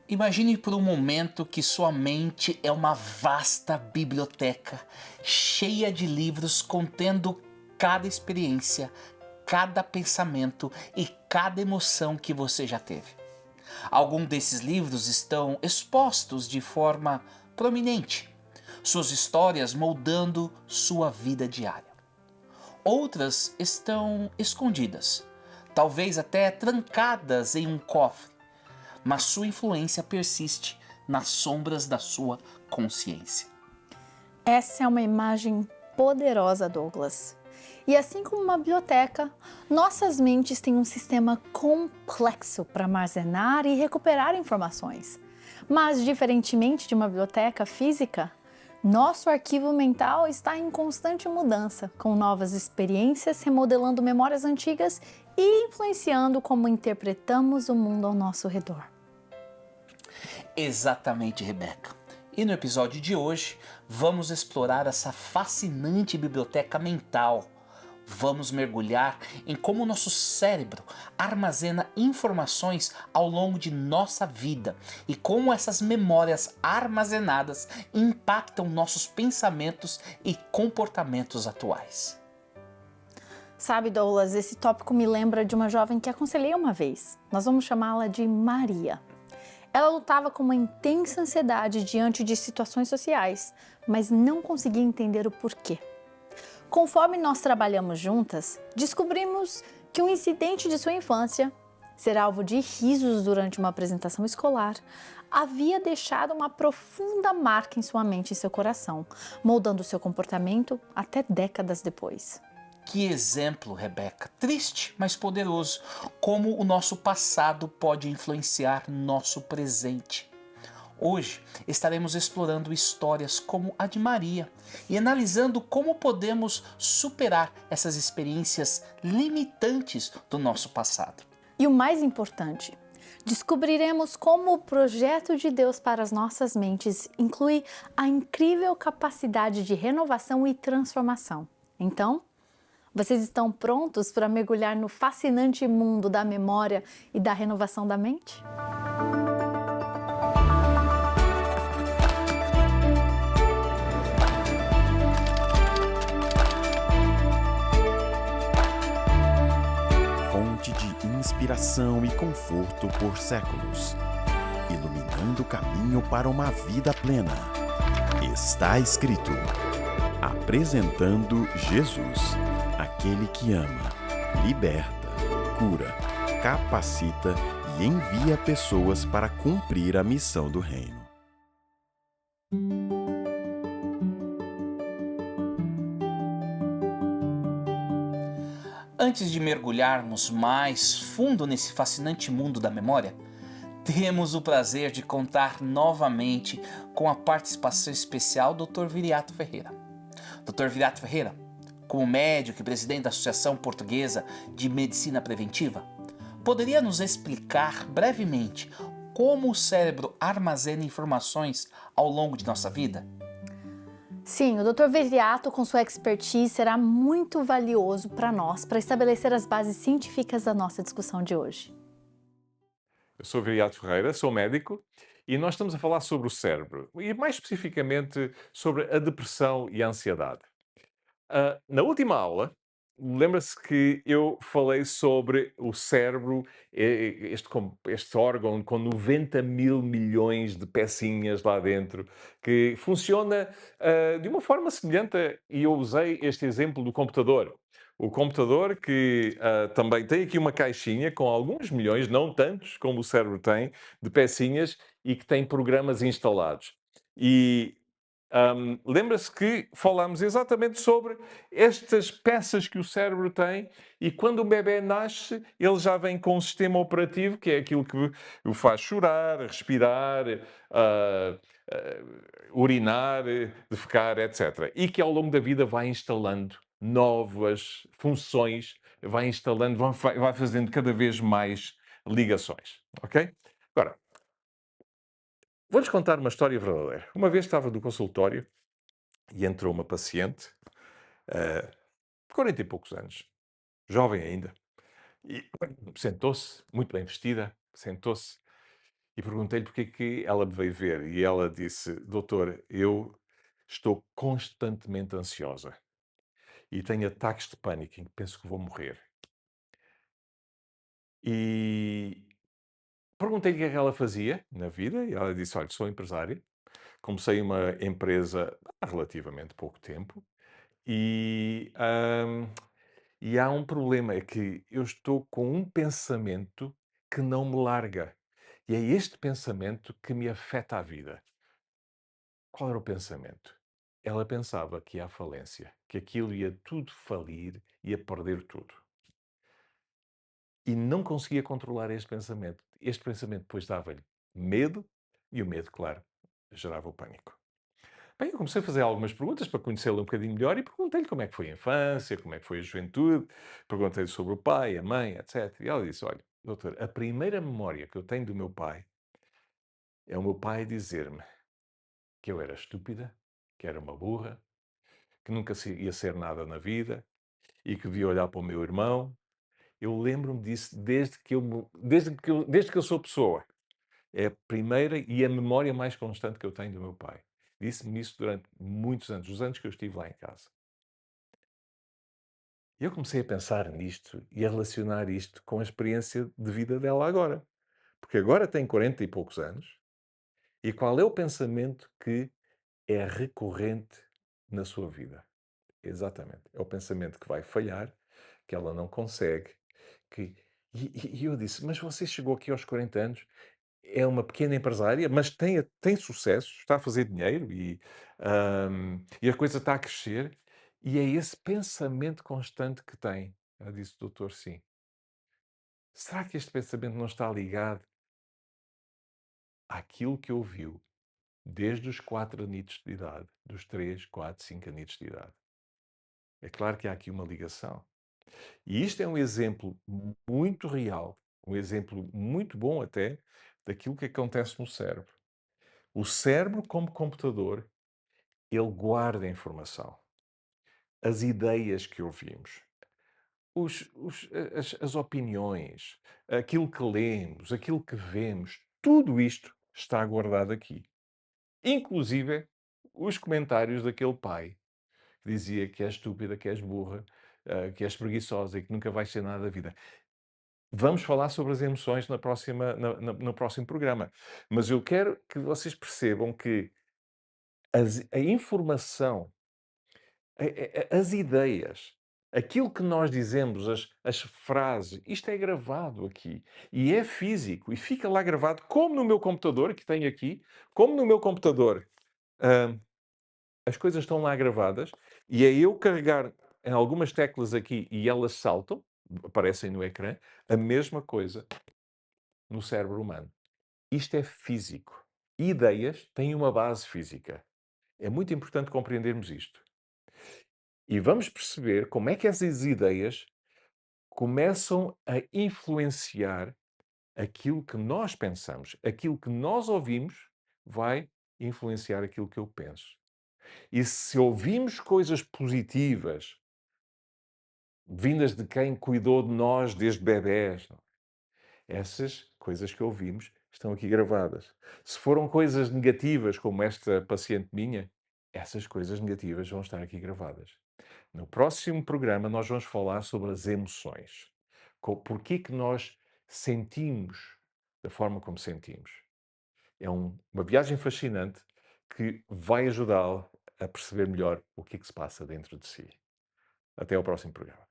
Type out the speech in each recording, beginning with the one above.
Imagine por um momento que sua mente é uma vasta biblioteca, cheia de livros contendo cada experiência, cada pensamento e cada emoção que você já teve. Alguns desses livros estão expostos de forma prominente, suas histórias moldando sua vida diária. Outras estão escondidas, talvez até trancadas em um cofre, mas sua influência persiste nas sombras da sua consciência. Essa é uma imagem poderosa, Douglas. E assim como uma biblioteca, nossas mentes têm um sistema complexo para armazenar e recuperar informações. Mas, diferentemente de uma biblioteca física, nosso arquivo mental está em constante mudança, com novas experiências remodelando memórias antigas e influenciando como interpretamos o mundo ao nosso redor. Exatamente, Rebeca. E no episódio de hoje, vamos explorar essa fascinante biblioteca mental. Vamos mergulhar em como o nosso cérebro armazena informações ao longo de nossa vida e como essas memórias armazenadas impactam nossos pensamentos e comportamentos atuais. Sabe, Douglas, esse tópico me lembra de uma jovem que aconselhei uma vez. Nós vamos chamá-la de Maria. Ela lutava com uma intensa ansiedade diante de situações sociais, mas não conseguia entender o porquê. Conforme nós trabalhamos juntas, descobrimos que um incidente de sua infância, ser alvo de risos durante uma apresentação escolar, havia deixado uma profunda marca em sua mente e seu coração, moldando seu comportamento até décadas depois. Que exemplo, Rebeca. Triste, mas poderoso. Como o nosso passado pode influenciar nosso presente. Hoje estaremos explorando histórias como a de Maria e analisando como podemos superar essas experiências limitantes do nosso passado. E o mais importante, descobriremos como o projeto de Deus para as nossas mentes inclui a incrível capacidade de renovação e transformação. Então, vocês estão prontos para mergulhar no fascinante mundo da memória e da renovação da mente? Fonte de inspiração e conforto por séculos, iluminando o caminho para uma vida plena. Está escrito. Apresentando Jesus, aquele que ama, liberta, cura, capacita e envia pessoas para cumprir a missão do reino. Antes de mergulharmos mais fundo nesse fascinante mundo da memória, temos o prazer de contar novamente com a participação especial do Dr. Viriato Ferreira. Dr. Viriato Ferreira, como médico e presidente da Associação Portuguesa de Medicina Preventiva, poderia nos explicar brevemente como o cérebro armazena informações ao longo de nossa vida? Sim, o Dr. Viriato, com sua expertise, será muito valioso para nós, para estabelecer as bases científicas da nossa discussão de hoje. Eu sou Viriato Ferreira, sou médico e nós estamos a falar sobre o cérebro e mais especificamente sobre a depressão e a ansiedade. Na última aula, lembra-se que eu falei sobre o cérebro, este órgão com 90 mil milhões de pecinhas lá dentro, que funciona de uma forma semelhante, e eu usei este exemplo do computador. O computador que também tem aqui uma caixinha com alguns milhões, não tantos como o cérebro tem, de pecinhas e que tem programas instalados. E lembra-se que falámos exatamente sobre estas peças que o cérebro tem e quando o bebê nasce, ele já vem com um sistema operativo que é aquilo que o faz chorar, respirar, ah, ah, urinar, defecar, etc. E que ao longo da vida vai instalando novas funções, vai instalando, vai fazendo cada vez mais ligações, ok? Agora, vou-lhes contar uma história verdadeira. Uma vez estava no consultório e entrou uma paciente, eh, 40 e poucos anos, jovem ainda, e sentou-se, muito bem vestida, sentou-se E perguntei-lhe porque é que ela me veio ver. E ela disse: Doutor, eu estou constantemente ansiosa e tenho ataques de pânico em que penso que vou morrer. E perguntei-lhe o que é que ela fazia na vida e ela disse: Olha, sou empresária, comecei uma empresa há relativamente pouco tempo e, e há um problema, é que eu estou com um pensamento que não me larga. E é este pensamento que me afeta a vida. Qual era o pensamento? Ela pensava que ia à falência, que aquilo ia tudo falir, ia perder tudo. E não conseguia controlar este pensamento. Este pensamento depois dava-lhe medo e o medo, claro, gerava o pânico. Bem, eu comecei a fazer algumas perguntas para conhecê-la um bocadinho melhor e perguntei-lhe como é que foi a infância, como é que foi a juventude, perguntei-lhe sobre o pai, a mãe, etc. E ela disse: Olha, doutor, a primeira memória que eu tenho do meu pai é o meu pai dizer-me que eu era estúpida, que era uma burra, que nunca ia ser nada na vida e que devia olhar para o meu irmão. Eu lembro-me disso desde que eu sou pessoa. É a primeira e a memória mais constante que eu tenho do meu pai. Disse-me isso durante muitos anos, os anos que eu estive lá em casa. E eu comecei a pensar nisto e a relacionar isto com a experiência de vida dela agora. Porque agora tem 40 e poucos anos. E qual é o pensamento que é recorrente na sua vida? Exatamente. É o pensamento que vai falhar, que ela não consegue. Que... E eu disse, mas você chegou aqui aos 40 anos, é uma pequena empresária, mas tem sucesso, está a fazer dinheiro e a coisa está a crescer. E é esse pensamento constante que tem. Ela disse, doutor, sim. Será que este pensamento não está ligado àquilo que ouviu desde os 4 anitos de idade, dos 3, 4, 5 anitos de idade? É claro que há aqui uma ligação. E isto é um exemplo muito real, um exemplo muito bom até, daquilo que acontece no cérebro. O cérebro, como computador, ele guarda a informação, as ideias que ouvimos, as opiniões, aquilo que lemos, aquilo que vemos, tudo isto está guardado aqui. Inclusive os comentários daquele pai que dizia que és estúpida, que és burra, que és preguiçosa e que nunca vais ser nada da vida. Vamos falar sobre as emoções no próximo programa. Mas eu quero que vocês percebam que a informação, as ideias, aquilo que nós dizemos, as frases, isto é gravado aqui. E é físico. E fica lá gravado, como no meu computador, que tenho aqui, como no meu computador. As coisas estão lá gravadas. E é eu carregar em algumas teclas aqui e elas saltam, aparecem no ecrã, a mesma coisa no cérebro humano. Isto é físico. Ideias têm uma base física. É muito importante compreendermos isto. E vamos perceber como é que essas ideias começam a influenciar aquilo que nós pensamos. Aquilo que nós ouvimos vai influenciar aquilo que eu penso. E se ouvimos coisas positivas, vindas de quem cuidou de nós desde bebés, essas coisas que ouvimos estão aqui gravadas. Se foram coisas negativas, como esta paciente minha, essas coisas negativas vão estar aqui gravadas. No próximo programa, nós vamos falar sobre as emoções. Porquê que nós sentimos da forma como sentimos. É uma viagem fascinante que vai ajudá-lo a perceber melhor o que é que se passa dentro de si. Até ao próximo programa.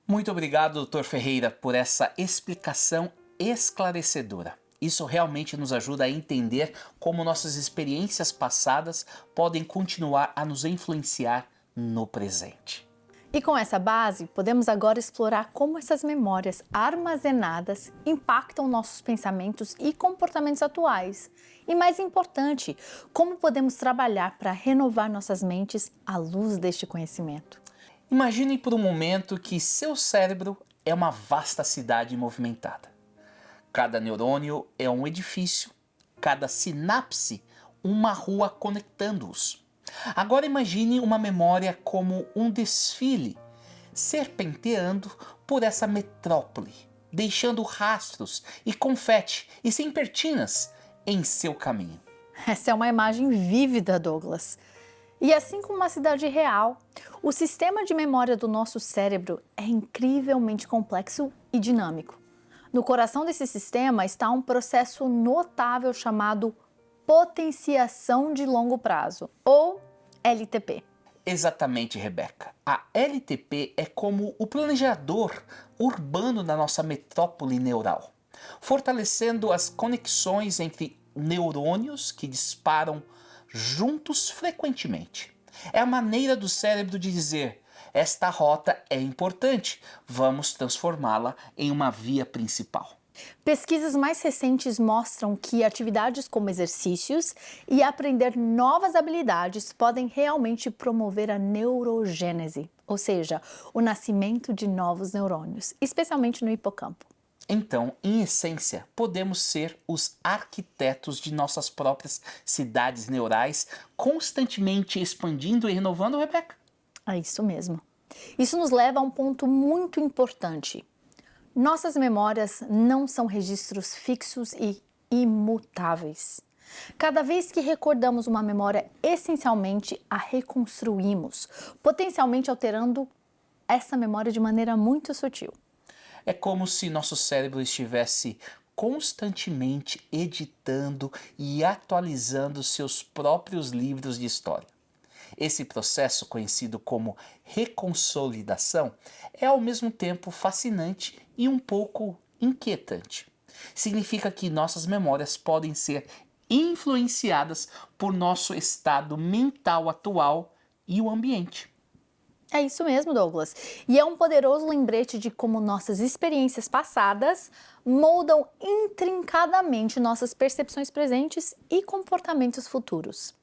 Muito obrigado, Dr. Ferreira, por essa explicação esclarecedora. Isso realmente nos ajuda a entender como nossas experiências passadas podem continuar a nos influenciar no presente. E com essa base, podemos agora explorar como essas memórias armazenadas impactam nossos pensamentos e comportamentos atuais. E mais importante, como podemos trabalhar para renovar nossas mentes à luz deste conhecimento. Imagine por um momento que seu cérebro é uma vasta cidade movimentada. Cada neurônio é um edifício, cada sinapse uma rua conectando-os. Agora imagine uma memória como um desfile serpenteando por essa metrópole, deixando rastros e confete e serpentinas em seu caminho. Essa é uma imagem vívida, Douglas. E assim como uma cidade real, o sistema de memória do nosso cérebro é incrivelmente complexo e dinâmico. No coração desse sistema está um processo notável chamado potenciação de longo prazo, ou LTP. Exatamente, Rebeca. A LTP é como o planejador urbano da nossa metrópole neural, fortalecendo as conexões entre neurônios que disparam juntos frequentemente. É a maneira do cérebro de dizer: esta rota é importante, vamos transformá-la em uma via principal. Pesquisas mais recentes mostram que atividades como exercícios e aprender novas habilidades podem realmente promover a neurogênese, ou seja, o nascimento de novos neurônios, especialmente no hipocampo. Então, em essência, podemos ser os arquitetos de nossas próprias cidades neurais, constantemente expandindo e renovando, Rebeca? É isso mesmo. Isso nos leva a um ponto muito importante. Nossas memórias não são registros fixos e imutáveis. Cada vez que recordamos uma memória, essencialmente a reconstruímos, potencialmente alterando essa memória de maneira muito sutil. É como se nosso cérebro estivesse constantemente editando e atualizando seus próprios livros de história. Esse processo, conhecido como reconsolidação, é ao mesmo tempo fascinante e um pouco inquietante. Significa que nossas memórias podem ser influenciadas por nosso estado mental atual e o ambiente. É isso mesmo, Douglas. E é um poderoso lembrete de como nossas experiências passadas moldam intrincadamente nossas percepções presentes e comportamentos futuros.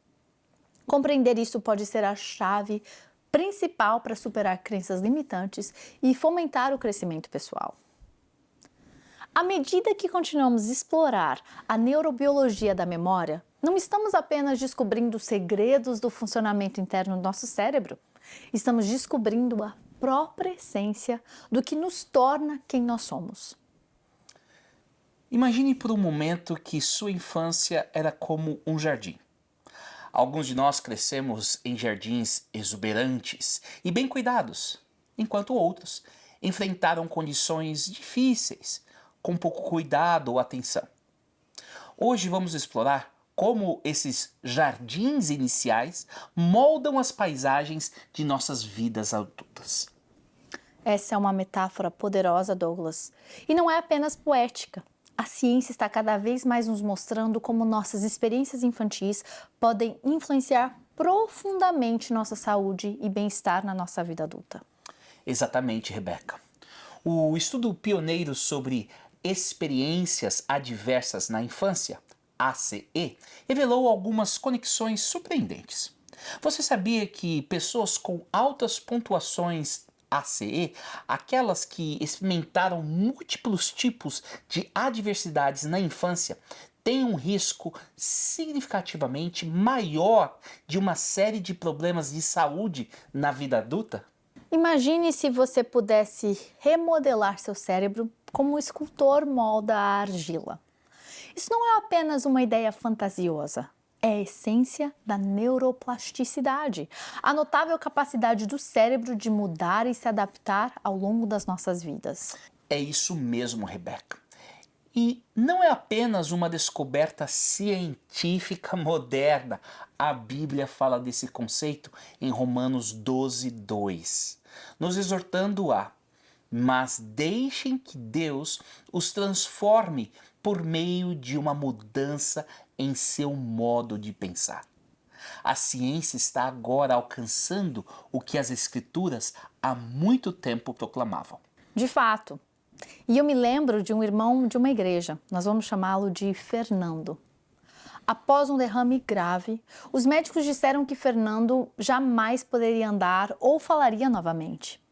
Compreender isso pode ser a chave principal para superar crenças limitantes e fomentar o crescimento pessoal. À medida que continuamos a explorar a neurobiologia da memória, não estamos apenas descobrindo os segredos do funcionamento interno do nosso cérebro, estamos descobrindo a própria essência do que nos torna quem nós somos. Imagine por um momento que sua infância era como um jardim. Alguns de nós crescemos em jardins exuberantes e bem cuidados, enquanto outros enfrentaram condições difíceis, com pouco cuidado ou atenção. Hoje vamos explorar como esses jardins iniciais moldam as paisagens de nossas vidas adultas. Essa é uma metáfora poderosa, Douglas, e não é apenas poética. A ciência está cada vez mais nos mostrando como nossas experiências infantis podem influenciar profundamente nossa saúde e bem-estar na nossa vida adulta. Exatamente, Rebeca. O estudo pioneiro sobre experiências adversas na infância, ACE, revelou algumas conexões surpreendentes. Você sabia que pessoas com altas pontuações ACE, aquelas que experimentaram múltiplos tipos de adversidades na infância, têm um risco significativamente maior de uma série de problemas de saúde na vida adulta? Imagine se você pudesse remodelar seu cérebro como um escultor molda a argila. Isso não é apenas uma ideia fantasiosa. É a essência da neuroplasticidade, a notável capacidade do cérebro de mudar e se adaptar ao longo das nossas vidas. É isso mesmo, Rebeca. E não é apenas uma descoberta científica moderna. A Bíblia fala desse conceito em Romanos 12:2, nos exortando a: mas deixem que Deus os transforme por meio de uma mudança em seu modo de pensar. A ciência está agora alcançando o que as Escrituras há muito tempo proclamavam. De fato. E eu me lembro de um irmão de uma igreja, nós vamos chamá-lo de Fernando. Após um derrame grave, os médicos disseram que Fernando jamais poderia andar ou falaria novamente.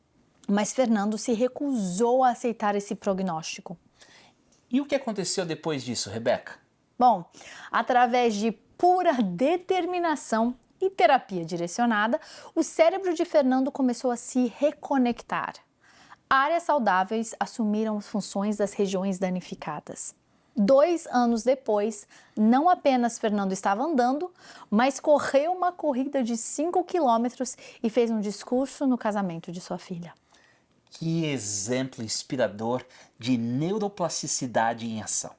Mas Fernando se recusou a aceitar esse prognóstico. E o que aconteceu depois disso, Rebeca? Bom, através de pura determinação e terapia direcionada, o cérebro de Fernando começou a se reconectar. Áreas saudáveis assumiram as funções das regiões danificadas. 2 anos depois, não apenas Fernando estava andando, mas correu uma corrida de 5 quilômetros e fez um discurso no casamento de sua filha. Que exemplo inspirador de neuroplasticidade em ação.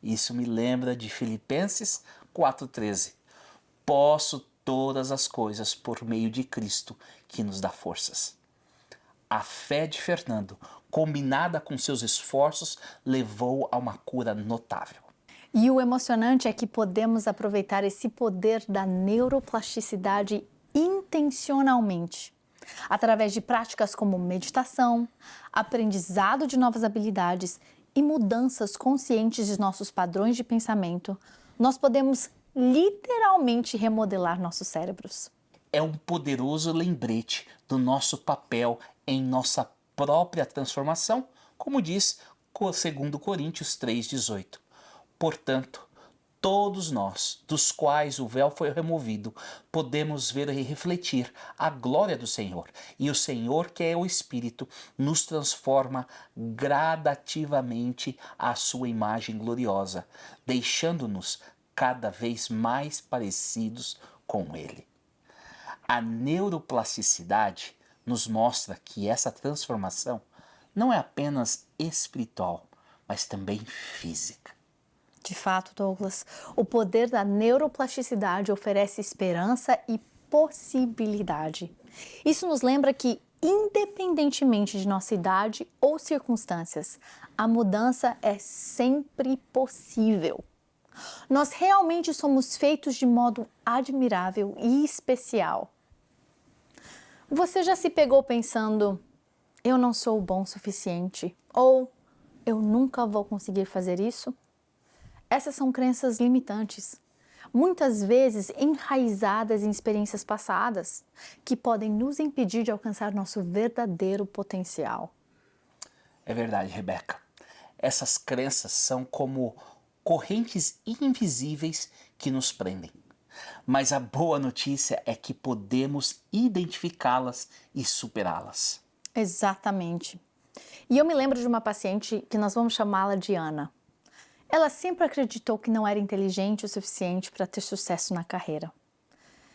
Isso me lembra de Filipenses 4,13. Posso todas as coisas por meio de Cristo que nos dá forças. A fé de Fernando, combinada com seus esforços, levou a uma cura notável. E o emocionante é que podemos aproveitar esse poder da neuroplasticidade intencionalmente, através de práticas como meditação, aprendizado de novas habilidades e mudanças conscientes de nossos padrões de pensamento. Nós podemos literalmente remodelar nossos cérebros. É um poderoso lembrete do nosso papel em nossa própria transformação, como diz 2 Coríntios 3,18. Portanto, todos nós, dos quais o véu foi removido, podemos ver e refletir a glória do Senhor. E o Senhor, que é o Espírito, nos transforma gradativamente à sua imagem gloriosa, deixando-nos cada vez mais parecidos com Ele. A neuroplasticidade nos mostra que essa transformação não é apenas espiritual, mas também física. De fato, Douglas, o poder da neuroplasticidade oferece esperança e possibilidade. Isso nos lembra que, independentemente de nossa idade ou circunstâncias, a mudança é sempre possível. Nós realmente somos feitos de modo admirável e especial. Você já se pegou pensando, eu não sou bom o suficiente? Ou eu nunca vou conseguir fazer isso? Essas são crenças limitantes, muitas vezes enraizadas em experiências passadas, que podem nos impedir de alcançar nosso verdadeiro potencial. É verdade, Rebeca. Essas crenças são como correntes invisíveis que nos prendem. Mas a boa notícia é que podemos identificá-las e superá-las. Exatamente. E eu me lembro de uma paciente que nós vamos chamá-la de Ana. Ela sempre acreditou que não era inteligente o suficiente para ter sucesso na carreira.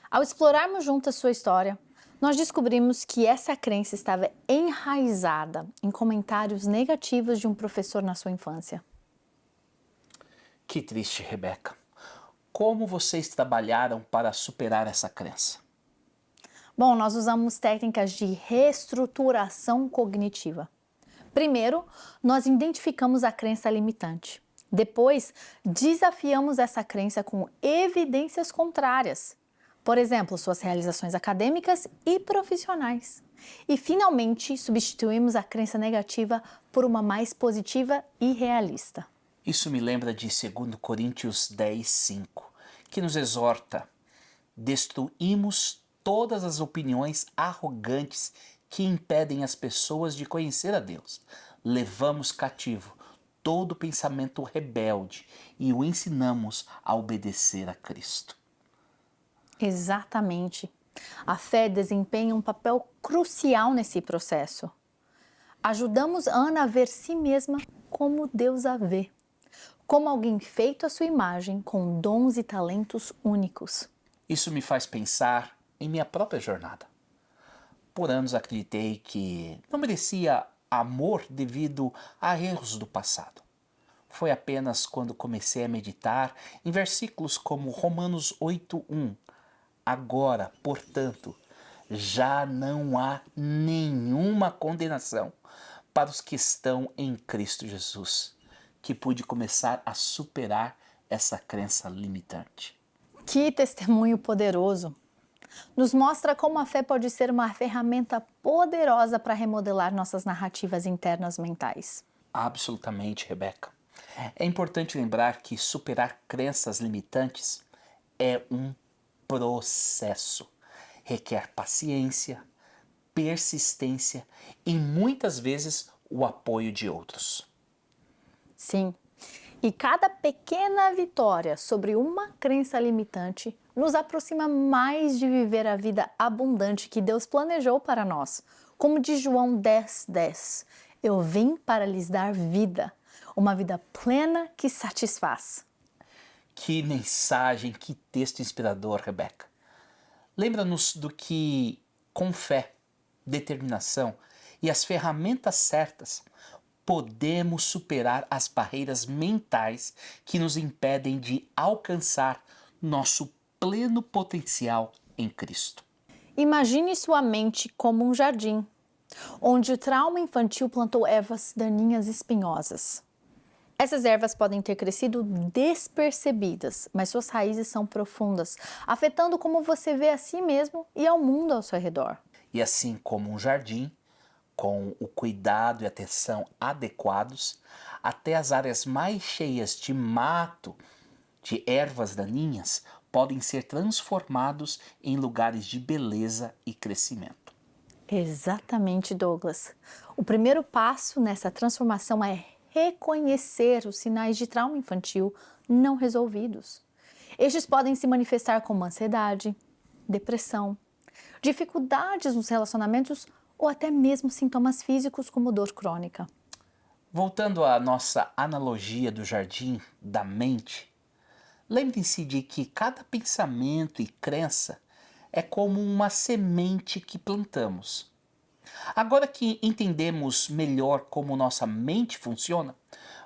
Ao explorarmos juntas sua história, nós descobrimos que essa crença estava enraizada em comentários negativos de um professor na sua infância. Que triste, Rebeca. Como vocês trabalharam para superar essa crença? Bom, nós usamos técnicas de reestruturação cognitiva. Primeiro, nós identificamos a crença limitante. Depois, desafiamos essa crença com evidências contrárias. Por exemplo, suas realizações acadêmicas e profissionais. E, finalmente, substituímos a crença negativa por uma mais positiva e realista. Isso me lembra de 2 Coríntios 10:5, que nos exorta: destruímos todas as opiniões arrogantes que impedem as pessoas de conhecer a Deus. Levamos cativo todo pensamento rebelde e o ensinamos a obedecer a Cristo. Exatamente. A fé desempenha um papel crucial nesse processo. Ajudamos Ana a ver si mesma como Deus a vê, como alguém feito à sua imagem, com dons e talentos únicos. Isso me faz pensar em minha própria jornada. Por anos acreditei que não merecia amor devido a erros do passado. Foi apenas quando comecei a meditar em versículos como Romanos 8:1. Agora, portanto, já não há nenhuma condenação para os que estão em Cristo Jesus, que pude começar a superar essa crença limitante. Que testemunho poderoso! Nos mostra como a fé pode ser uma ferramenta poderosa para remodelar nossas narrativas internas mentais. Absolutamente, Rebeca. É importante lembrar que superar crenças limitantes é um processo. Requer paciência, persistência e muitas vezes o apoio de outros. Sim, e cada pequena vitória sobre uma crença limitante nos aproxima mais de viver a vida abundante que Deus planejou para nós, Como diz João 10:10, eu vim para lhes dar vida, uma vida plena que satisfaz. Que mensagem, que texto inspirador, Rebeca. Lembra-nos do que, com fé, determinação e as ferramentas certas, podemos superar as barreiras mentais que nos impedem de alcançar nosso pleno potencial em Cristo. Imagine sua mente como um jardim, onde o trauma infantil plantou ervas daninhas espinhosas. Essas ervas podem ter crescido despercebidas, mas suas raízes são profundas, afetando como você vê a si mesmo e ao mundo ao seu redor. E assim como um jardim, com o cuidado e atenção adequados, até as áreas mais cheias de mato, de ervas daninhas, podem ser transformados em lugares de beleza e crescimento. Exatamente, Douglas. O primeiro passo nessa transformação é reconhecer os sinais de trauma infantil não resolvidos. Estes podem se manifestar como ansiedade, depressão, dificuldades nos relacionamentos ou até mesmo sintomas físicos como dor crônica. Voltando à nossa analogia do jardim da mente, lembre-se de que cada pensamento e crença é como uma semente que plantamos. Agora que entendemos melhor como nossa mente funciona,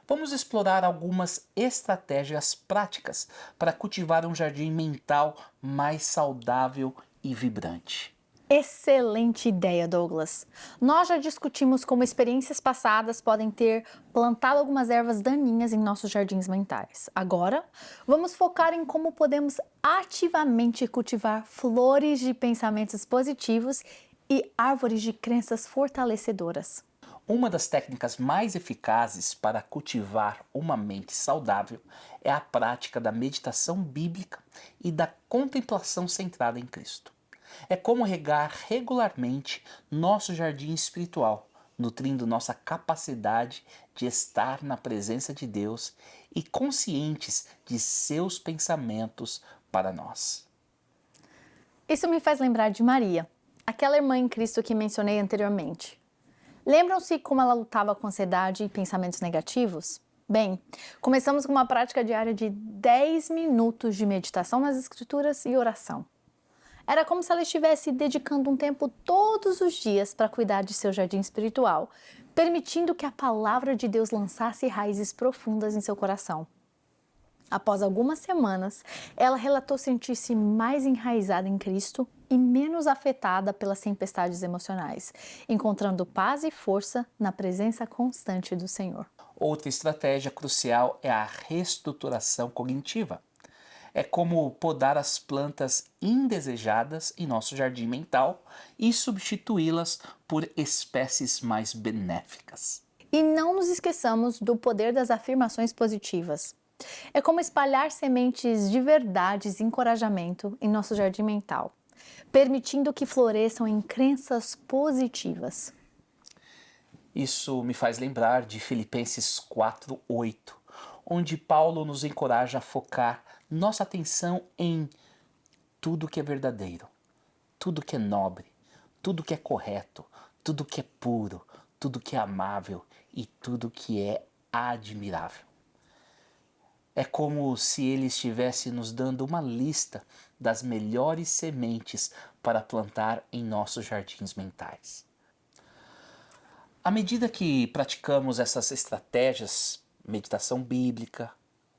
vamos explorar algumas estratégias práticas para cultivar um jardim mental mais saudável e vibrante. Excelente ideia, Douglas. Nós já discutimos como experiências passadas podem ter plantado algumas ervas daninhas em nossos jardins mentais. Agora, vamos focar em como podemos ativamente cultivar flores de pensamentos positivos e árvores de crenças fortalecedoras. Uma das técnicas mais eficazes para cultivar uma mente saudável é a prática da meditação bíblica e da contemplação centrada em Cristo. É como regar regularmente nosso jardim espiritual, nutrindo nossa capacidade de estar na presença de Deus e conscientes de seus pensamentos para nós. Isso me faz lembrar de Maria, aquela irmã em Cristo que mencionei anteriormente. Lembram-se como ela lutava com ansiedade e pensamentos negativos? Bem, começamos com uma prática diária de 10 minutos de meditação nas Escrituras e oração. Era como se ela estivesse dedicando um tempo todos os dias para cuidar de seu jardim espiritual, permitindo que a palavra de Deus lançasse raízes profundas em seu coração. Após algumas semanas, ela relatou sentir-se mais enraizada em Cristo e menos afetada pelas tempestades emocionais, encontrando paz e força na presença constante do Senhor. Outra estratégia crucial é a reestruturação cognitiva. É como podar as plantas indesejadas em nosso jardim mental e substituí-las por espécies mais benéficas. E não nos esqueçamos do poder das afirmações positivas. É como espalhar sementes de verdades e encorajamento em nosso jardim mental, permitindo que floresçam em crenças positivas. Isso me faz lembrar de Filipenses 4:8, onde Paulo nos encoraja a focar nossa atenção em tudo que é verdadeiro, tudo que é nobre, tudo que é correto, tudo que é puro, tudo que é amável e tudo que é admirável. É como se ele estivesse nos dando uma lista das melhores sementes para plantar em nossos jardins mentais. À medida que praticamos essas estratégias, meditação bíblica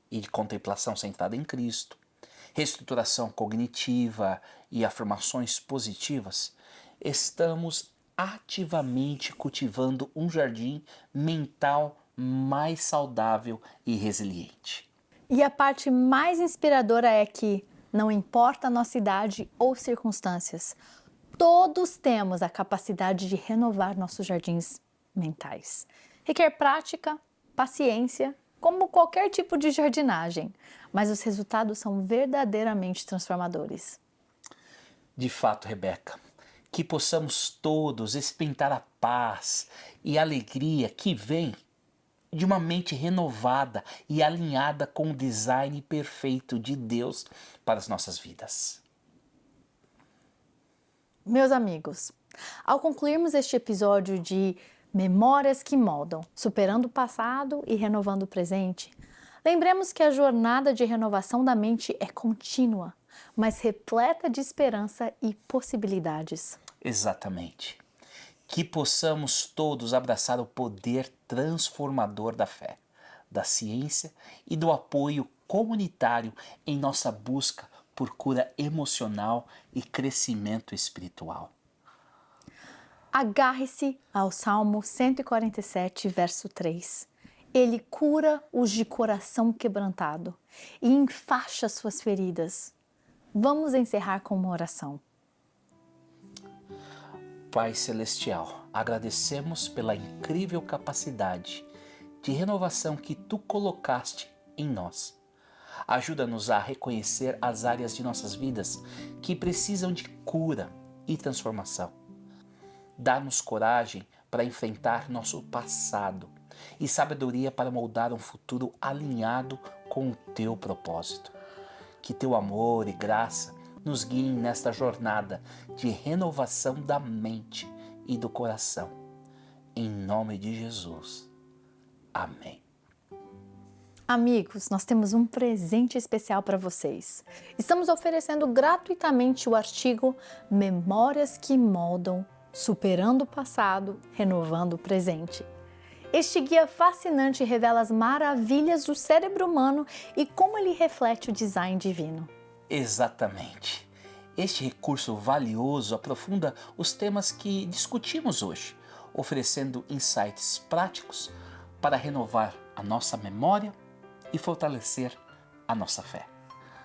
e de contemplação centrada em Cristo, reestruturação cognitiva e afirmações positivas, estamos ativamente cultivando um jardim mental mais saudável e resiliente. E a parte mais inspiradora é que, não importa a nossa idade ou circunstâncias, todos temos a capacidade de renovar nossos jardins mentais. Requer prática, paciência, como qualquer tipo de jardinagem, mas os resultados são verdadeiramente transformadores. De fato, Rebeca, que possamos todos experimentar a paz e a alegria que vem de uma mente renovada e alinhada com o design perfeito de Deus para as nossas vidas. Meus amigos, Ao concluirmos este episódio de Memórias que Moldam, superando o passado e renovando o presente, lembremos que a jornada de renovação da mente é contínua, mas repleta de esperança e possibilidades. Exatamente. Que possamos todos abraçar o poder transformador da fé, da ciência e do apoio comunitário em nossa busca por cura emocional e crescimento espiritual. Agarre-se ao Salmo 147, verso 3. Ele cura os de coração quebrantado e enfaixa suas feridas. Vamos encerrar com uma oração. Pai Celestial, agradecemos pela incrível capacidade de renovação que Tu colocaste em nós. Ajuda-nos a reconhecer as áreas de nossas vidas que precisam de cura e transformação. Dá-nos coragem para enfrentar nosso passado e sabedoria para moldar um futuro alinhado com o Teu propósito. Que Teu amor e graça nos guiem nesta jornada de renovação da mente e do coração. Em nome de Jesus. Amém. Amigos, nós temos um presente especial para vocês. Estamos oferecendo gratuitamente o artigo Memórias que Moldam, Superando o Passado, Renovando o Presente. Este guia fascinante revela as maravilhas do cérebro humano e como ele reflete o design divino. Exatamente. Este recurso valioso aprofunda os temas que discutimos hoje, oferecendo insights práticos para renovar a nossa memória e fortalecer a nossa fé.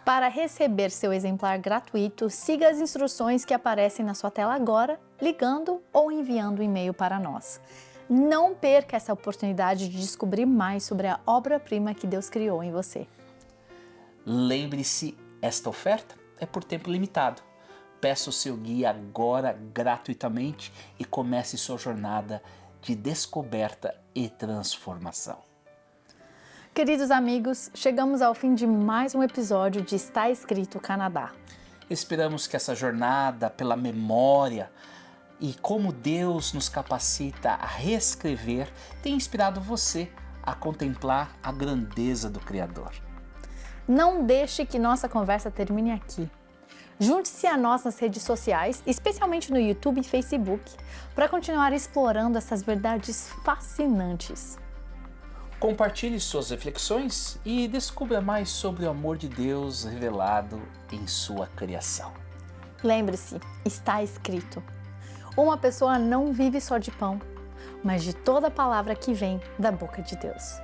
Para receber seu exemplar gratuito, siga as instruções que aparecem na sua tela agora, ligando ou enviando um e-mail para nós. Não perca essa oportunidade de descobrir mais sobre a obra-prima que Deus criou em você. Lembre-se, esta oferta é por tempo limitado. Peça o seu guia agora gratuitamente e comece sua jornada de descoberta e transformação. Queridos amigos, chegamos ao fim de mais um episódio de Está Escrito Canadá. Esperamos que essa jornada pela memória e como Deus nos capacita a reescrever tenha inspirado você a contemplar a grandeza do Criador. Não deixe que nossa conversa termine aqui. Junte-se a nós nas redes sociais, especialmente no YouTube e Facebook, para continuar explorando essas verdades fascinantes. Compartilhe suas reflexões e descubra mais sobre o amor de Deus revelado em sua criação. Lembre-se, está escrito: uma pessoa não vive só de pão, mas de toda palavra que vem da boca de Deus.